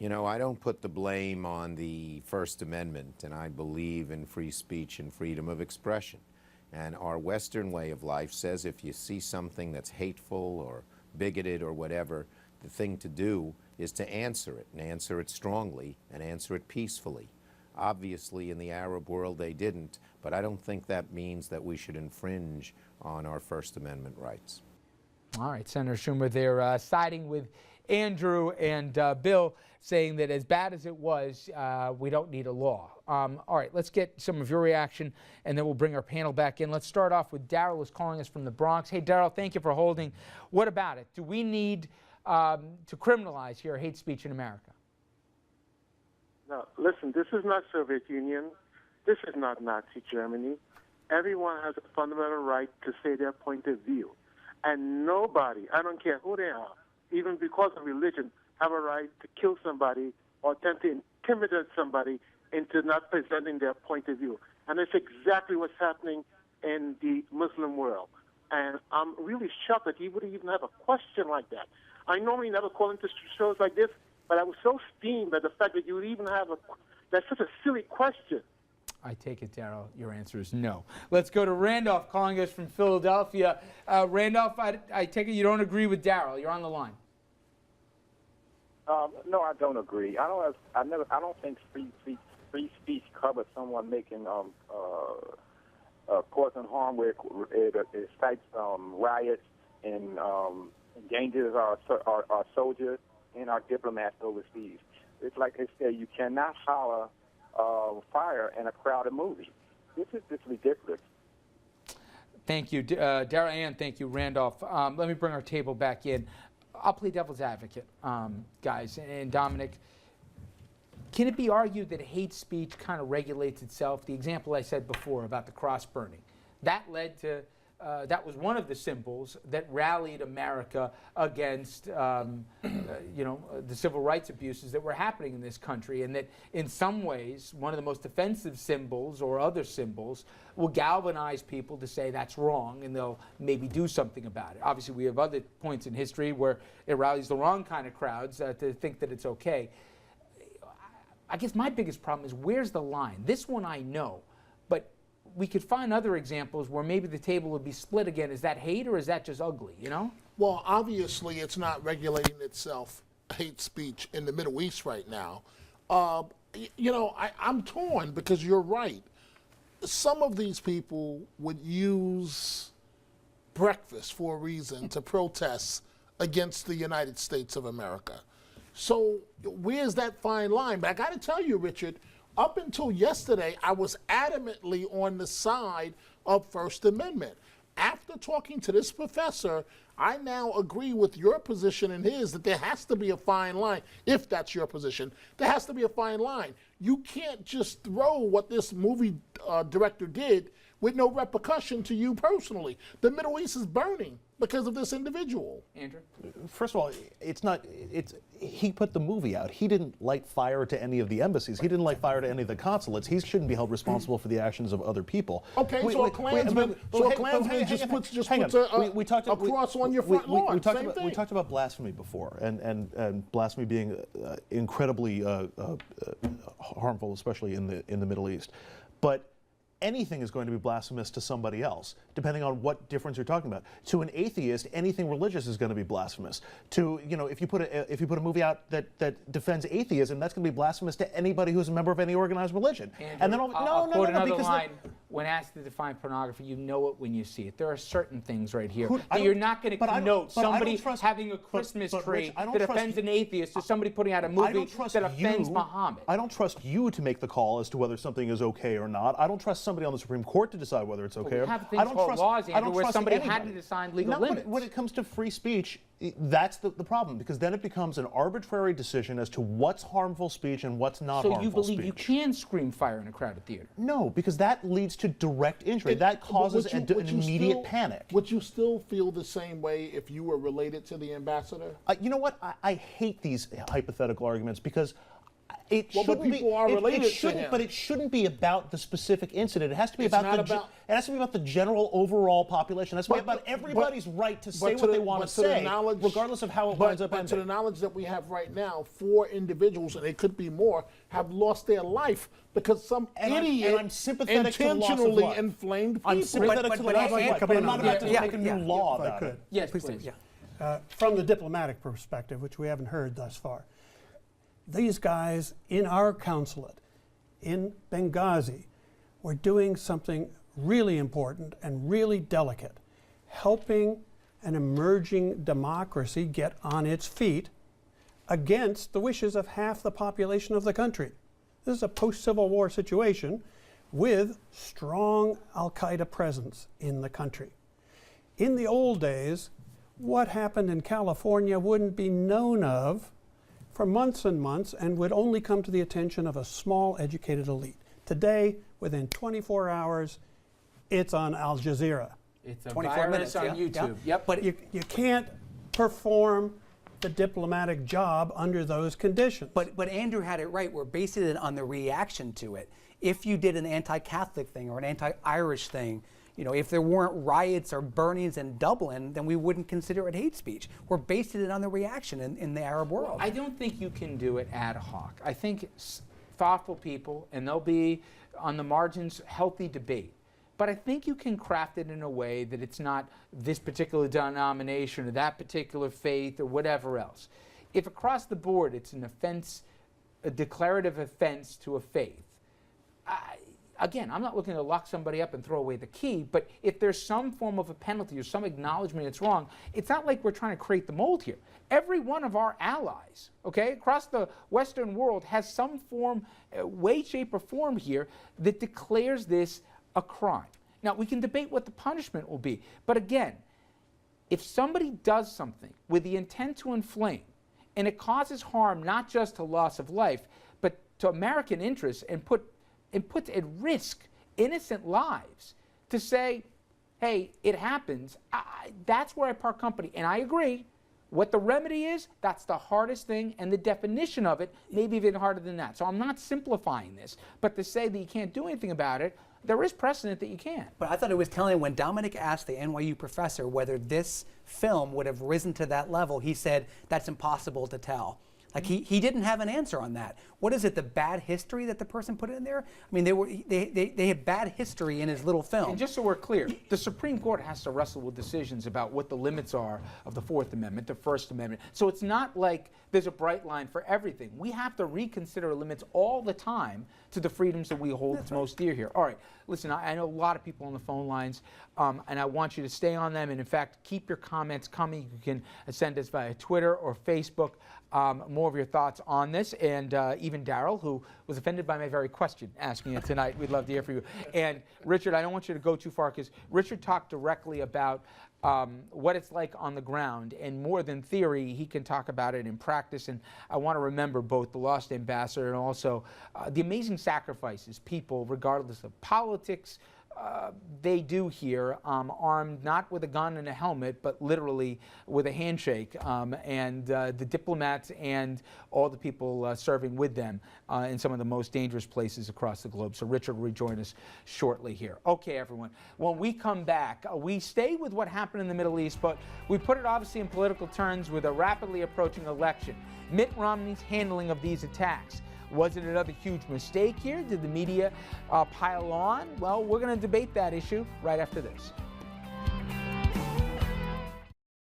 You know, I don't put the blame on the First Amendment, and I believe in free speech and freedom of expression. And our Western way of life says if you see something that's hateful or bigoted or whatever, the thing to do is to answer it, and answer it strongly, and answer it peacefully. Obviously, in the Arab world, they didn't, but I don't think that means that we should infringe on our First Amendment rights. All right, Senator Schumer, they're siding with Andrew and Bill, saying that as bad as it was, we don't need a law. All right, let's get some of your reaction, and then we'll bring our panel back in. Let's start off with Daryl, who's calling us from the Bronx. Hey, Daryl, thank you for holding. What about it? Do we need to criminalize here hate speech in America? No, listen, this is not Soviet Union. This is not Nazi Germany. Everyone has a fundamental right to say their point of view. And nobody, I don't care who they are, even because of religion, have a right to kill somebody or attempt to intimidate somebody into not presenting their point of view. And it's exactly what's happening in the Muslim world. And I'm really shocked that he would even have a question like that. I normally never call into shows like this, but I was so steamed by the fact that you would even have that's such a silly question. I take it, Daryl, your answer is no. Let's go to Randolph, calling us from Philadelphia. Randolph, I take it you don't agree with Daryl. You're on the line. No, I don't agree. I don't think free speech covers someone making causing harm where it incites riots and endangers our soldiers and our diplomats overseas. It's like they say, you cannot holler fire in a crowded movie. This is just ridiculous. Thank you, Daryl, and thank you, Randolph. Let me bring our table back in. I'll play devil's advocate, guys. And Dominic, can it be argued that hate speech kind of regulates itself? The example I said before about the cross burning, that led to, that was one of the symbols that rallied America against, the civil rights abuses that were happening in this country, and that in some ways, one of the most offensive symbols or other symbols will galvanize people to say that's wrong, and they'll maybe do something about it. Obviously, we have other points in history where it rallies the wrong kind of crowds to think that it's okay. I guess my biggest problem is, where's the line? This one I know, but we could find other examples where maybe the table would be split again. Is that hate, or is that just ugly, you know? Well, obviously it's not regulating itself, hate speech in the Middle East right now. I'm torn, because you're right. Some of these people would use breakfast for a reason to protest against the United States of America. So where's that fine line? But I got to tell you, Richard, up until yesterday, I was adamantly on the side of First Amendment. After talking to this professor, I now agree with your position and his that there has to be a fine line. If that's your position, there has to be a fine line. You can't just throw what this movie director did with no repercussion to you personally. The Middle East is burning because of this individual. Andrew? First of all, he put the movie out. He didn't light fire to any of the embassies. He didn't light fire to any of the consulates. He shouldn't be held responsible for the actions of other people. Okay, so a Klansman just puts a cross on your front lawn. We talked about blasphemy before, and blasphemy being incredibly harmful, especially in the Middle East. But anything is going to be blasphemous to somebody else, depending on what difference you're talking about. To an atheist, anything religious is going to be blasphemous. To, if you put a movie out that defends atheism, that's going to be blasphemous to anybody who's a member of any organized religion. Andrew, and then I'll quote another line. When asked to define pornography, you know it when you see it. There are certain things right here that you're not going to connote somebody having a Christmas tree that offends an atheist to somebody putting out a movie that offends Muhammad. I don't trust you to make the call as to whether something is okay or not. I don't trust somebody on the Supreme Court to decide whether it's okay. We have things called laws, Andrew, where somebody had to decide legal limits. When it comes to free speech, that's the problem, because then it becomes an arbitrary decision as to what's harmful speech and what's not harmful speech. So you believe you can scream fire in a crowded theater? No, because that leads to direct injury. That causes an immediate panic. Would you still feel the same way if you were related to the ambassador? You know what? I hate these hypothetical arguments, because It Well, but shouldn't people are related to shouldn't, him. But it shouldn't be about the specific incident. It has to be It's about not the about- it has to be about the general overall population. That's But- about but- everybody's right to but say to what the- they want but to to the say, knowledge- regardless of how it winds up But to the ending. knowledge that we have right now, 4 individuals, and it could be more, have lost their life because some idiot I'm sympathetic to the loss of intentionally life. inflamed people. I'm sympathetic But- to but the loss of I'd like life, to but I'm come not in about on to that. make a new Yeah, law if I about could. it. Yes, Please, please. yeah. From the diplomatic perspective, which we haven't heard thus far, these guys in our consulate in Benghazi were doing something really important and really delicate, helping an emerging democracy get on its feet against the wishes of half the population of the country. This is a post-Civil War situation with strong al-Qaeda presence in the country. In the old days, what happened in California wouldn't be known of for months and months and would only come to the attention of a small educated elite. Today, within 24 hours, it's on Al Jazeera. It's a 24 virus minutes, on yeah, YouTube. yeah. Yep. But you can't perform the diplomatic job under those conditions. But Andrew had it right. We're basing it on the reaction to it. If you did an anti-Catholic thing or an anti-Irish thing, you know, if there weren't riots or burnings in Dublin, then we wouldn't consider it hate speech. We're basing it on the reaction in the Arab world. I don't think you can do it ad hoc. I think thoughtful people, and there'll be on the margins healthy debate. But I think you can craft it in a way that it's not this particular denomination or that particular faith or whatever else. If across the board it's an offense, a declarative offense to a faith, again, I'm not looking to lock somebody up and throw away the key, but if there's some form of a penalty or some acknowledgement it's wrong, it's not like we're trying to create the mold here. Every one of our allies, okay, across the Western world has some form, way, shape, or form here that declares this a crime. Now, we can debate what the punishment will be, but again, if somebody does something with the intent to inflame, and it causes harm not just to loss of life, but to American interests, and puts at risk innocent lives, to say, hey, it happens, that's where I part company. And I agree, what the remedy is, that's the hardest thing, and the definition of it may be even harder than that. So I'm not simplifying this, but to say that you can't do anything about it, there is precedent that you can. But I thought it was telling when Dominic asked the NYU professor whether this film would have risen to that level, he said, that's impossible to tell. Like he didn't have an answer on that. What is it, the bad history that the person put in there? I mean, they had bad history in his little film. And just so we're clear, the Supreme Court has to wrestle with decisions about what the limits are of the Fourth Amendment, the First Amendment. So it's not like there's a bright line for everything. We have to reconsider limits all the time to the freedoms that we hold most dear here. All right, listen, I know a lot of people on the phone lines, and I want you to stay on them. And in fact, keep your comments coming. You can send us via Twitter or Facebook. More of your thoughts on this, and even Daryl, who was offended by my very question asking it tonight. We'd love to hear from you. And Richard, I don't want you to go too far, because Richard talked directly about what it's like on the ground, and more than theory, he can talk about it in practice. And I want to remember both the lost ambassador and also the amazing sacrifices people, regardless of politics, they do here, armed not with a gun and a helmet, but literally with a handshake, and the diplomats and all the people serving with them in some of the most dangerous places across the globe. So Richard will rejoin us shortly here. Okay, everyone. When we come back, we stay with what happened in the Middle East, but we put it obviously in political terms with a rapidly approaching election. Mitt Romney's handling of these attacks. Was it another huge mistake here? Did the media pile on? Well, we're going to debate that issue right after this.